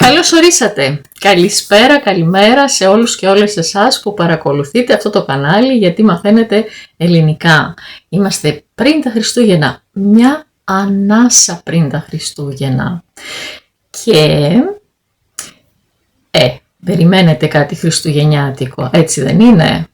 Καλώς ορίσατε. Καλησπέρα, καλημέρα σε όλους και όλες εσάς που παρακολουθείτε αυτό το κανάλι γιατί μαθαίνετε ελληνικά. Είμαστε πριν τα Χριστούγεννα, μια ανάσα πριν τα Χριστούγεννα. Και περιμένετε κάτι χριστουγεννιάτικο, έτσι δεν είναι?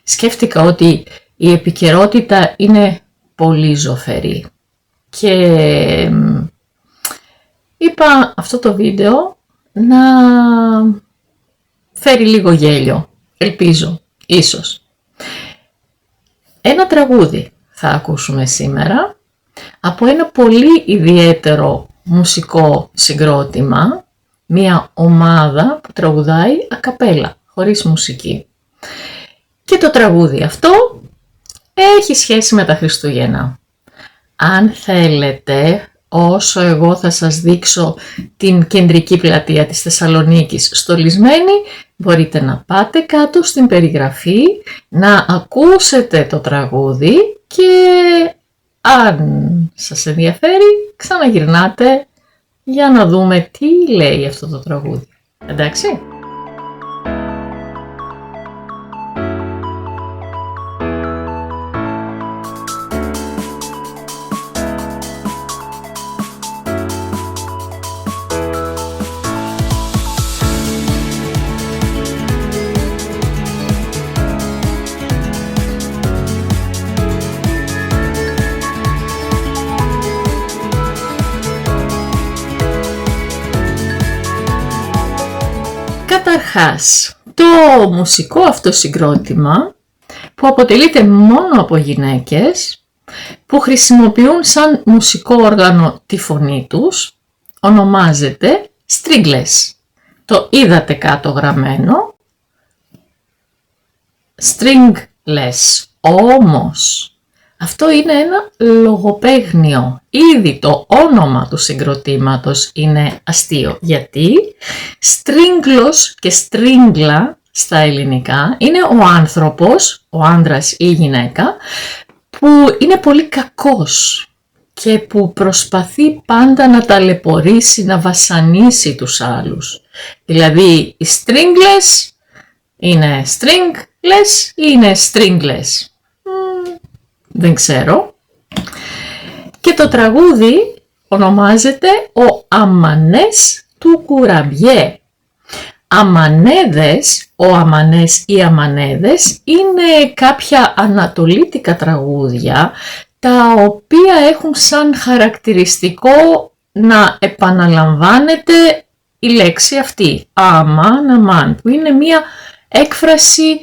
Σκέφτηκα ότι η επικαιρότητα είναι πολύ ζωφερή και είπα αυτό το βίντεο να φέρει λίγο γέλιο, ελπίζω, ίσως. Ένα τραγούδι θα ακούσουμε σήμερα από ένα πολύ ιδιαίτερο μουσικό συγκρότημα, μια ομάδα που τραγουδάει ακαπέλα, χωρίς μουσική. Και το τραγούδι αυτό έχει σχέση με τα Χριστούγεννα. Αν θέλετε, όσο εγώ θα σας δείξω την κεντρική πλατεία της Θεσσαλονίκης στολισμένη, μπορείτε να πάτε κάτω στην περιγραφή, να ακούσετε το τραγούδι και αν σας ενδιαφέρει ξαναγυρνάτε για να δούμε τι λέει αυτό το τραγούδι. Εντάξει? Καταρχάς, το μουσικό αυτό συγκρότημα που αποτελείται μόνο από γυναίκες που χρησιμοποιούν σαν μουσικό όργανο τη φωνή τους ονομάζεται Stringless. Το είδατε κάτω γραμμένο, Stringless. Όμως αυτό είναι ένα λογοπαίγνιο. Ήδη το όνομα του συγκροτήματος είναι αστείο. Γιατί στρίγγλος και στρίγγλα στα ελληνικά είναι ο άνθρωπος, ο άντρας ή η γυναίκα, που είναι πολύ κακός και που προσπαθεί πάντα να ταλαιπωρήσει, να βασανίσει τους άλλους. Δηλαδή οι stringless είναι stringless ή είναι stringless? Δεν ξέρω. Και το τραγούδι ονομάζεται «Ο Αμανές του Κουραμπιέ». Αμανέδες, ο Αμανές ή Αμανέδες είναι κάποια ανατολίτικα τραγούδια τα οποία έχουν σαν χαρακτηριστικό να επαναλαμβάνεται η λέξη αυτή, αμάν, που είναι μια έκφραση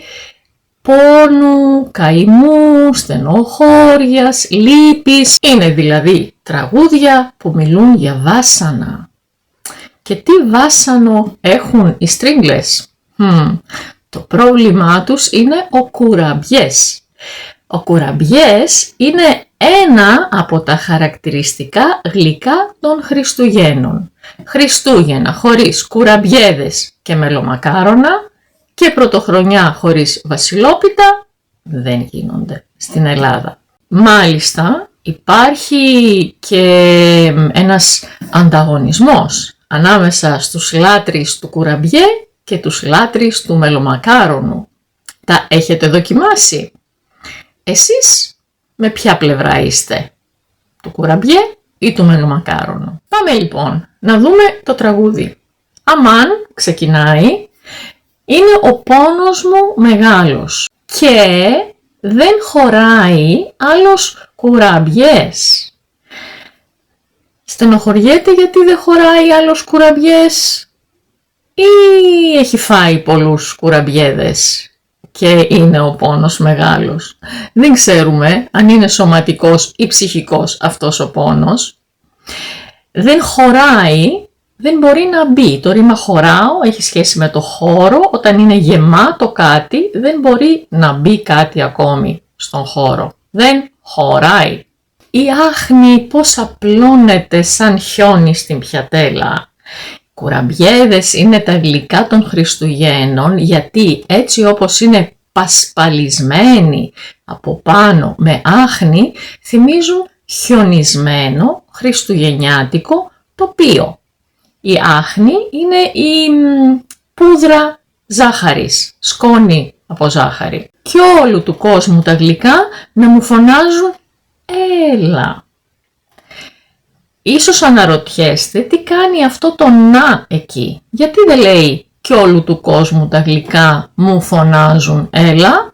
πόνου, καημού, στενοχώριας, λύπης. Είναι δηλαδή τραγούδια που μιλούν για βάσανα. Και τι βάσανο έχουν οι stringless? Το πρόβλημά τους είναι ο κουραμπιές. Ο κουραμπιές είναι ένα από τα χαρακτηριστικά γλυκά των Χριστουγέννων. Χριστούγεννα χωρίς κουραμπιέδες και μελομακάρονα και πρωτοχρονιά χωρίς βασιλόπιτα δεν γίνονται στην Ελλάδα. Μάλιστα υπάρχει και ένας ανταγωνισμός ανάμεσα στους λάτρεις του κουραμπιέ και τους λάτρεις του μελομακάρονου. Τα έχετε δοκιμάσει? Εσείς με ποια πλευρά είστε? Του κουραμπιέ ή του μελομακάρονου? Πάμε λοιπόν να δούμε το τραγούδι. Αμάν ξεκινάει. Είναι ο πόνος μου μεγάλος και δεν χωράει άλλος κουραμπιές. Στενοχωριέται γιατί δεν χωράει άλλος κουραμπιές ή έχει φάει πολλούς κουραμπιέδες και είναι ο πόνος μεγάλος? Δεν ξέρουμε αν είναι σωματικός ή ψυχικός αυτός ο πόνος. Δεν χωράει. Δεν μπορεί να μπει. Το ρήμα χωράω έχει σχέση με το χώρο. Όταν είναι γεμάτο κάτι, δεν μπορεί να μπει κάτι ακόμη στον χώρο. Δεν χωράει. Η άχνη πώς απλώνεται σαν χιόνι στην πιατέλα. Κουραμπιέδες είναι τα γλυκά των Χριστουγέννων γιατί έτσι όπως είναι πασπαλισμένοι από πάνω με άχνη θυμίζουν χιονισμένο χριστουγεννιάτικο τοπίο. Η άχνη είναι η πούδρα ζάχαρης, σκόνη από ζάχαρη. Και όλου του κόσμου τα γλυκά να μου φωνάζουν έλα. Ίσως αναρωτιέστε τι κάνει αυτό το να εκεί. Γιατί δεν λέει και όλου του κόσμου τα γλυκά μου φωνάζουν έλα.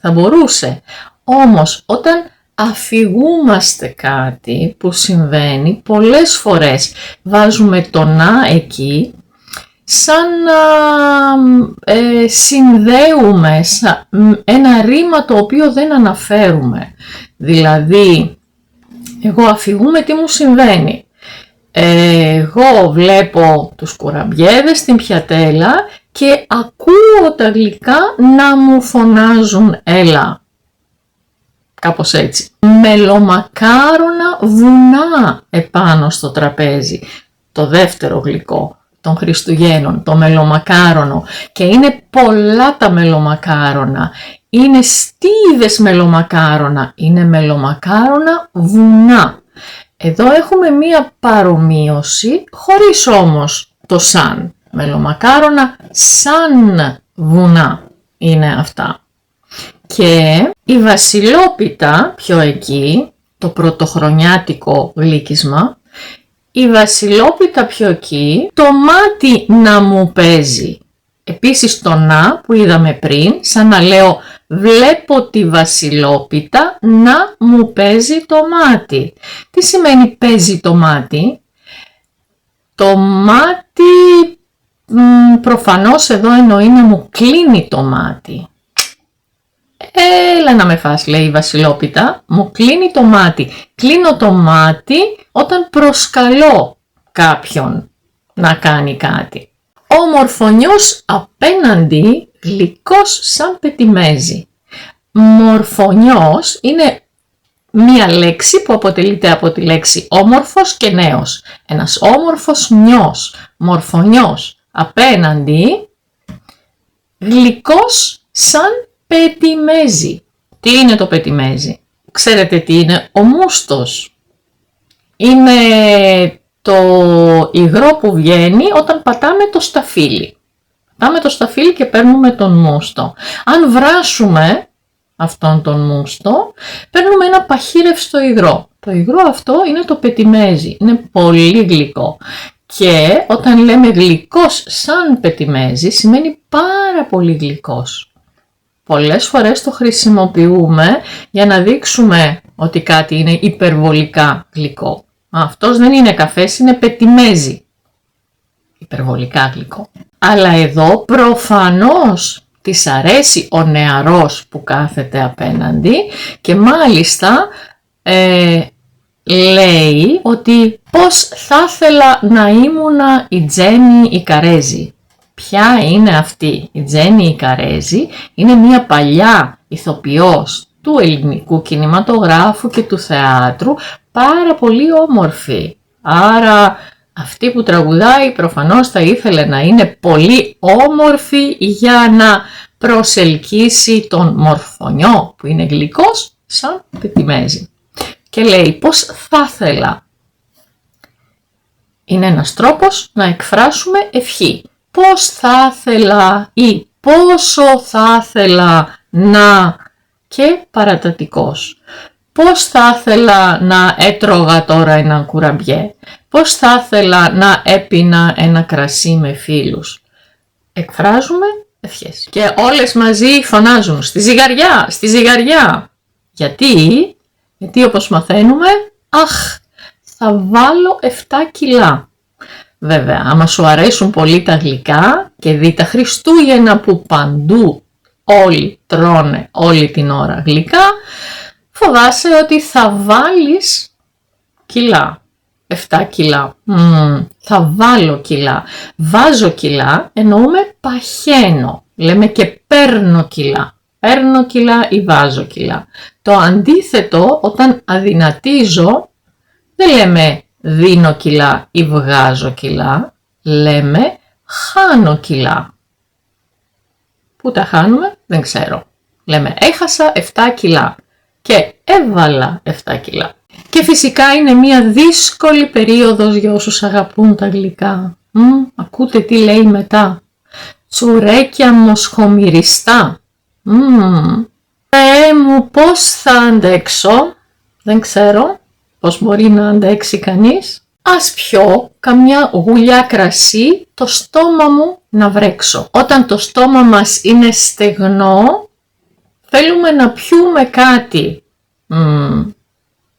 Θα μπορούσε. Όμως όταν αφηγούμαστε κάτι που συμβαίνει, πολλές φορές βάζουμε το να εκεί σαν να συνδέουμε ένα ρήμα το οποίο δεν αναφέρουμε. Δηλαδή, εγώ αφηγούμε τι μου συμβαίνει. Εγώ βλέπω τους κουραμπιέδες στην πιατέλα και ακούω τα γλυκά να μου φωνάζουν έλα. Κάπως έτσι. Μελομακάρονα βουνά επάνω στο τραπέζι. Το δεύτερο γλυκό των Χριστουγέννων, το μελομακάρονο. Και είναι πολλά τα μελομακάρονα. Είναι στίβες μελομακάρονα. Είναι μελομακάρονα βουνά. Εδώ έχουμε μία παρομοίωση, χωρίς όμως το σαν. Μελομακάρονα σαν βουνά είναι αυτά. Και η βασιλόπιτα πιο εκεί, το πρωτοχρονιάτικο γλύκισμα, η βασιλόπιτα πιο εκεί, το μάτι να μου παίζει. Επίσης το να που είδαμε πριν, σαν να λέω βλέπω τη βασιλόπιτα να μου παίζει το μάτι. Τι σημαίνει παίζει το μάτι? Το μάτι προφανώς εδώ εννοεί να μου κλείνει το μάτι. Έλα να με φας, λέει η βασιλόπιτα, μου κλείνει το μάτι. Κλείνω το μάτι όταν προσκαλώ κάποιον να κάνει κάτι. Ο μορφωνιός απέναντι γλυκός σαν πετιμέζι. Μορφωνιός είναι μία λέξη που αποτελείται από τη λέξη όμορφος και νέος. Ένας όμορφος νιός, μορφωνιός, απέναντι γλυκός σαν πετιμέζι. Τι είναι το πετιμέζι? Ξέρετε τι είναι? Ο μούστος. Είναι το υγρό που βγαίνει όταν πατάμε το σταφύλι. Πατάμε το σταφύλι και παίρνουμε τον μούστο. Αν βράσουμε αυτόν τον μούστο, παίρνουμε ένα παχύρευστο υγρό. Το υγρό αυτό είναι το πετιμέζι. Είναι πολύ γλυκό. Και όταν λέμε γλυκός σαν πετιμέζι, σημαίνει πάρα πολύ γλυκός. Πολλές φορές το χρησιμοποιούμε για να δείξουμε ότι κάτι είναι υπερβολικά γλυκό. Αυτός δεν είναι καφές, είναι πετιμέζι. Υπερβολικά γλυκό. Αλλά εδώ προφανώς της αρέσει ο νεαρός που κάθεται απέναντι και μάλιστα λέει ότι πώς θα ήθελα να ήμουνα η Τζέννη η Καρέζη. Ποια είναι αυτή? Η Τζέννη η Καρέζη είναι μια παλιά ηθοποιός του ελληνικού κινηματογράφου και του θεάτρου, πάρα πολύ όμορφη. Άρα αυτή που τραγουδάει προφανώς θα ήθελε να είναι πολύ όμορφη για να προσελκύσει τον μορφωνιό που είναι γλυκός σαν πετιμέζι. Και λέει πώς θα ήθελα. Είναι ένας τρόπος να εκφράσουμε ευχή. Πώς θα ήθελα ή πόσο θα ήθελα να και παρατατικός. Πώς θα ήθελα να έτρωγα τώρα έναν κουραμπιέ. Πώς θα ήθελα να έπινα ένα κρασί με φίλους. Εκφράζουμε ευχές. Και όλες μαζί φωνάζουν στη ζυγαριά, στη ζυγαριά. Γιατί όπως μαθαίνουμε, αχ, θα βάλω 7 κιλά. Βέβαια, άμα σου αρέσουν πολύ τα γλυκά και δει τα Χριστούγεννα που παντού όλοι τρώνε όλη την ώρα γλυκά, φοβάσαι ότι θα βάλεις κιλά. 7 κιλά. Θα βάλω κιλά. Βάζω κιλά εννοούμε παχαίνω. Λέμε και παίρνω κιλά. Παίρνω κιλά ή βάζω κιλά. Το αντίθετο, όταν αδυνατίζω, δεν λέμε δίνω κιλά ή βγάζω κιλά, λέμε χάνω κιλά. Πού τα χάνουμε? Δεν ξέρω. Λέμε έχασα 7 κιλά και έβαλα 7 κιλά. Και φυσικά είναι μια δύσκολη περίοδος για όσους αγαπούν τα γλυκά. Ακούτε τι λέει μετά. Τσουρέκια μοσχομυριστά. Θεέ μου, πώς θα αντέξω. Δεν ξέρω πώς μπορεί να αντέξει κανείς. Ας πιω καμιά γουλιά κρασί, το στόμα μου να βρέξω. Όταν το στόμα μας είναι στεγνό, θέλουμε να πιούμε κάτι.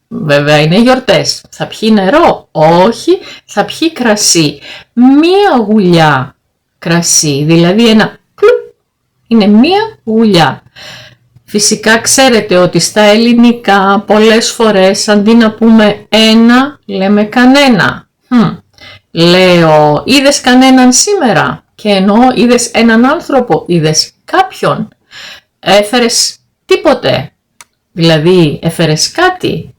Βέβαια είναι γιορτές. Θα πιει νερό? Όχι, θα πιει κρασί. Μία γουλιά κρασί, δηλαδή ένα κλουπ, είναι μία γουλιά. Φυσικά ξέρετε ότι στα ελληνικά πολλές φορές αντί να πούμε ένα, λέμε κανένα. Λέω, είδες κανέναν σήμερα? Και εννοώ, είδες έναν άνθρωπο, είδες κάποιον? Έφερες τίποτε? Δηλαδή, έφερες κάτι?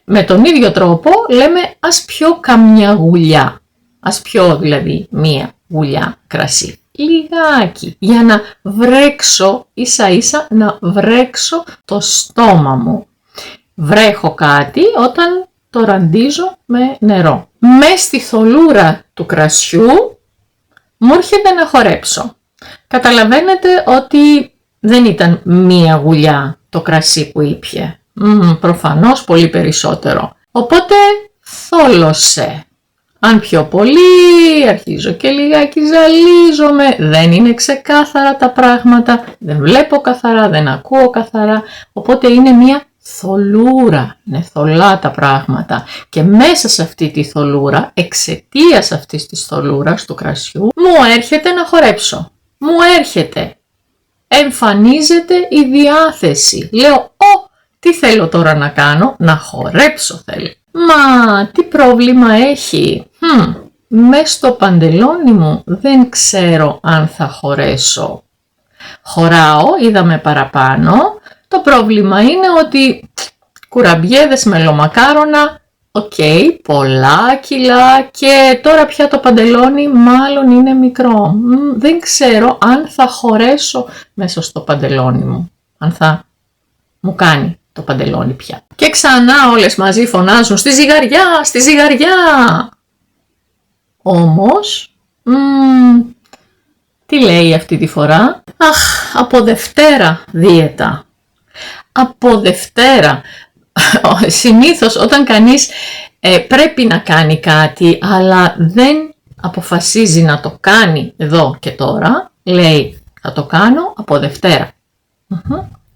Με τον ίδιο τρόπο λέμε, ας πιω καμιά γουλιά. Ας πιω δηλαδή μία γουλιά κρασί. Λιγάκι, για να βρέξω, ίσα ίσα να βρέξω το στόμα μου. Βρέχω κάτι όταν το ραντίζω με νερό. Μες στη θολούρα του κρασιού μου έρχεται να χορέψω. Καταλαβαίνετε ότι δεν ήταν μία γουλιά το κρασί που ήπιε. Προφανώς πολύ περισσότερο. Οπότε θόλωσε. Αν πιο πολύ, αρχίζω και λιγάκι ζαλίζομαι, δεν είναι ξεκάθαρα τα πράγματα, δεν βλέπω καθαρά, δεν ακούω καθαρά, οπότε είναι μια θολούρα, είναι θολά τα πράγματα. Και μέσα σε αυτή τη θολούρα, εξαιτίας αυτής της θολούρας του κρασιού, μου έρχεται να χορέψω. Μου έρχεται, εμφανίζεται η διάθεση. Λέω, τι θέλω τώρα να κάνω? Να χορέψω θέλω. Μα τι πρόβλημα έχει? Μες στο παντελόνι μου δεν ξέρω αν θα χορέσω. Χωράω, είδαμε παραπάνω. Το πρόβλημα είναι ότι κουραμπιέδες μελομακάρονα, πολλά κιλά και τώρα πια το παντελόνι μάλλον είναι μικρό. Δεν ξέρω αν θα χορέσω μέσα στο παντελόνι μου. Αν θα μου κάνει το παντελόνι πια. Και ξανά όλες μαζί φωνάζουν στη ζυγαριά, στη ζυγαριά. Όμως, τι λέει αυτή τη φορά? Από Δευτέρα δίαιτα. Από Δευτέρα. Συνήθως όταν κανείς πρέπει να κάνει κάτι, αλλά δεν αποφασίζει να το κάνει εδώ και τώρα, λέει θα το κάνω από Δευτέρα.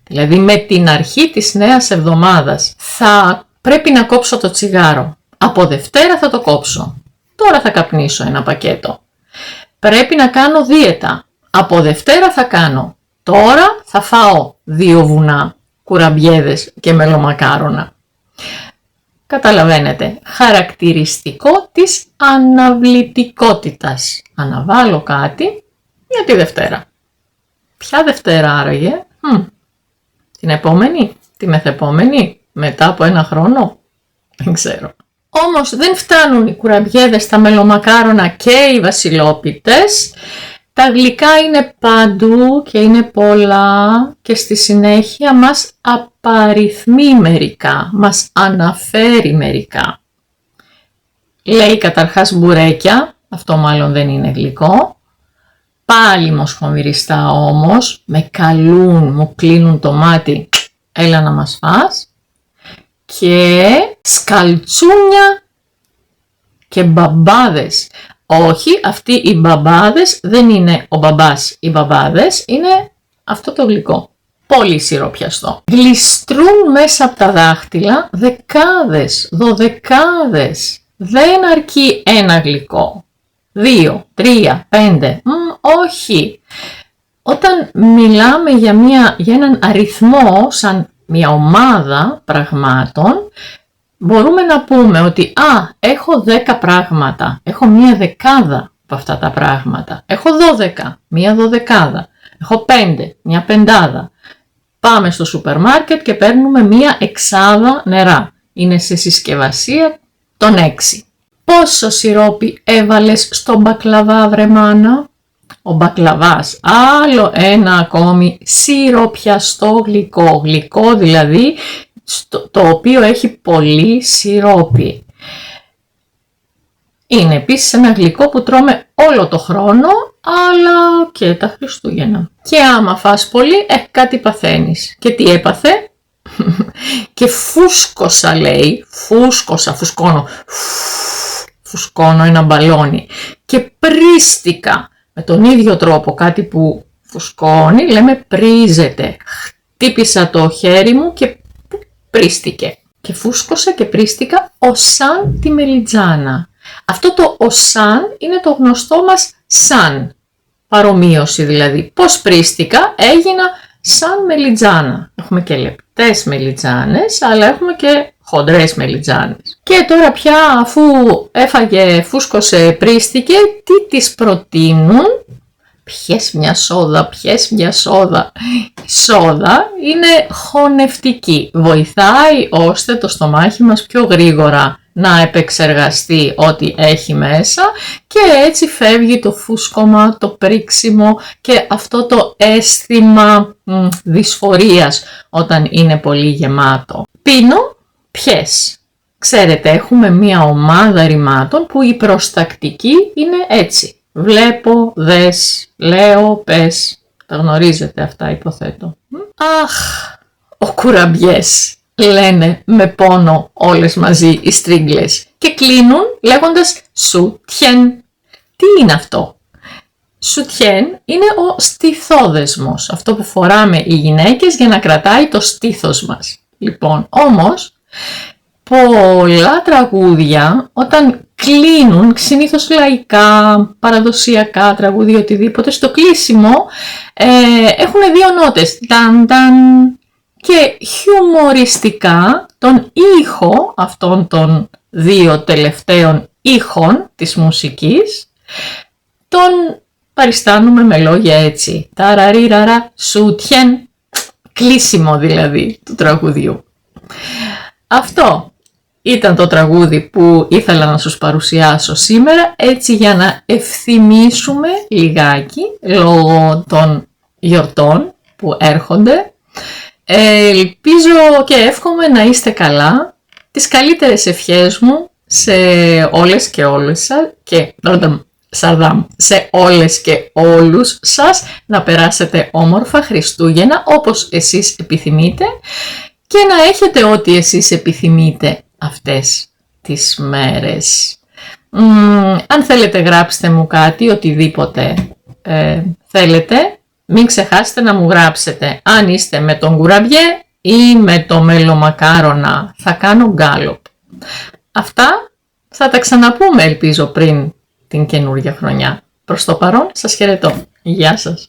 Δηλαδή με την αρχή της νέας εβδομάδας θα πρέπει να κόψω το τσιγάρο. Από Δευτέρα θα το κόψω. Τώρα θα καπνίσω ένα πακέτο. Πρέπει να κάνω δίαιτα. Από Δευτέρα θα κάνω. Τώρα θα φάω 2 βουνά κουραμπιέδες και μελομακάρονα. Καταλαβαίνετε, χαρακτηριστικό της αναβλητικότητας. Αναβάλω κάτι για τη Δευτέρα. Ποια Δευτέρα άραγε? Την επόμενη, τη μεθεπόμενη, μετά από 1 χρόνο, δεν ξέρω. Όμως δεν φτάνουν οι κουραμπιέδες, τα μελομακάρονα και οι βασιλόπιτες. Τα γλυκά είναι παντού και είναι πολλά και στη συνέχεια μας απαριθμεί μερικά, μας αναφέρει μερικά. Λέει καταρχάς μπουρέκια, αυτό μάλλον δεν είναι γλυκό. Πάλι μοσχομυριστά όμως, με καλούν, μου κλείνουν το μάτι, έλα να μας φας. Και σκαλτσούνια και μπαμπάδες. Όχι, αυτοί οι μπαμπάδες δεν είναι ο μπαμπάς, οι μπαμπάδες είναι αυτό το γλυκό. Πολύ σιροπιαστό. Γλιστρούν μέσα από τα δάχτυλα δεκάδες, δωδεκάδες. Δεν αρκεί ένα γλυκό. 2, 3, 5. Όχι. Όταν μιλάμε για έναν αριθμό σαν μια ομάδα πραγμάτων, μπορούμε να πούμε ότι έχω 10 πράγματα, έχω μία δεκάδα από αυτά τα πράγματα, έχω 12, μία δωδεκάδα, έχω 5, μία πεντάδα. Πάμε στο σούπερ μάρκετ και παίρνουμε μία εξάδα νερά. Είναι σε συσκευασία των 6. Πόσο σιρόπι έβαλες στο μπακλαβά βρε μάνα? Ο μπακλαβάς, άλλο ένα ακόμη σιροπιαστό γλυκό. Γλυκό δηλαδή το οποίο έχει πολύ σιρόπι. Είναι επίσης ένα γλυκό που τρώμε όλο το χρόνο, αλλά και τα Χριστούγεννα. Και άμα φας πολύ, κάτι παθαίνεις. Και τι έπαθε? Και φούσκωσα, λέει, φουσκώνω ένα μπαλόνι. Και πρίστηκα με τον ίδιο τρόπο, κάτι που φουσκώνει, λέμε πρίζεται. Χτύπησα το χέρι μου και πρίστηκε. Και φούσκωσα και πρίστηκα σαν τη μελιτζάνα. Αυτό το σαν είναι το γνωστό μας σαν. Παρομοίωση δηλαδή. Πώς πρίστηκα? Έγινα σαν μελιτζάνα. Έχουμε και λεπτές μελιτζάνες, αλλά έχουμε και χοντρές μελιτζάνες. Και τώρα πια, αφού έφαγε, φούσκωσε, πρίστηκε, τι τις προτείνουν? Πιες μια σόδα. Η σόδα είναι χωνευτική. Βοηθάει ώστε το στομάχι μας πιο γρήγορα να επεξεργαστεί ό,τι έχει μέσα και έτσι φεύγει το φούσκωμα, το πρίξιμο και αυτό το αίσθημα δυσφορίας όταν είναι πολύ γεμάτο. Πίνω, πιες. Ξέρετε, έχουμε μια ομάδα ρημάτων που η προστακτική είναι έτσι. Βλέπω, δες, λέω, πες. Τα γνωρίζετε αυτά, υποθέτω. Αχ, ο κουραμπιές, λένε με πόνο όλες μαζί οι στρίγγλες και κλείνουν λέγοντας σουτιέν. Τι είναι αυτό? Σουτιέν είναι ο στιθόδεσμος, αυτό που φοράμε οι γυναίκες για να κρατάει το στήθος μας. Λοιπόν, όμως, πολλά τραγούδια όταν κλείνουν, συνήθως λαϊκά, παραδοσιακά τραγούδια, οτιδήποτε, στο κλείσιμο έχουν δύο νότες, ταν, και χιουμοριστικά τον ήχο αυτών των δύο τελευταίων ήχων της μουσικής τον παριστάνουμε με λόγια έτσι, ταραρίραρα, σουτιέν, κλείσιμο δηλαδή του τραγουδιού. Αυτό ήταν το τραγούδι που ήθελα να σας παρουσιάσω σήμερα, έτσι για να ευθυμίσουμε λιγάκι λόγω των γιορτών που έρχονται. Ελπίζω και εύχομαι να είστε καλά. Τις καλύτερες ευχές μου σε όλες και όλες σας και σε όλες και όλους σας να περάσετε όμορφα Χριστούγεννα όπως εσείς επιθυμείτε και να έχετε ό,τι εσείς επιθυμείτε αυτές τις μέρες. Αν θέλετε γράψτε μου κάτι, οτιδήποτε θέλετε. Μην ξεχάσετε να μου γράψετε αν είστε με τον κουραμπιέ ή με το μελομακάρονα. Θα κάνω γκάλοπ. Αυτά θα τα ξαναπούμε ελπίζω πριν την καινούργια χρονιά. Προς το παρόν σας χαιρετώ. Γεια σας.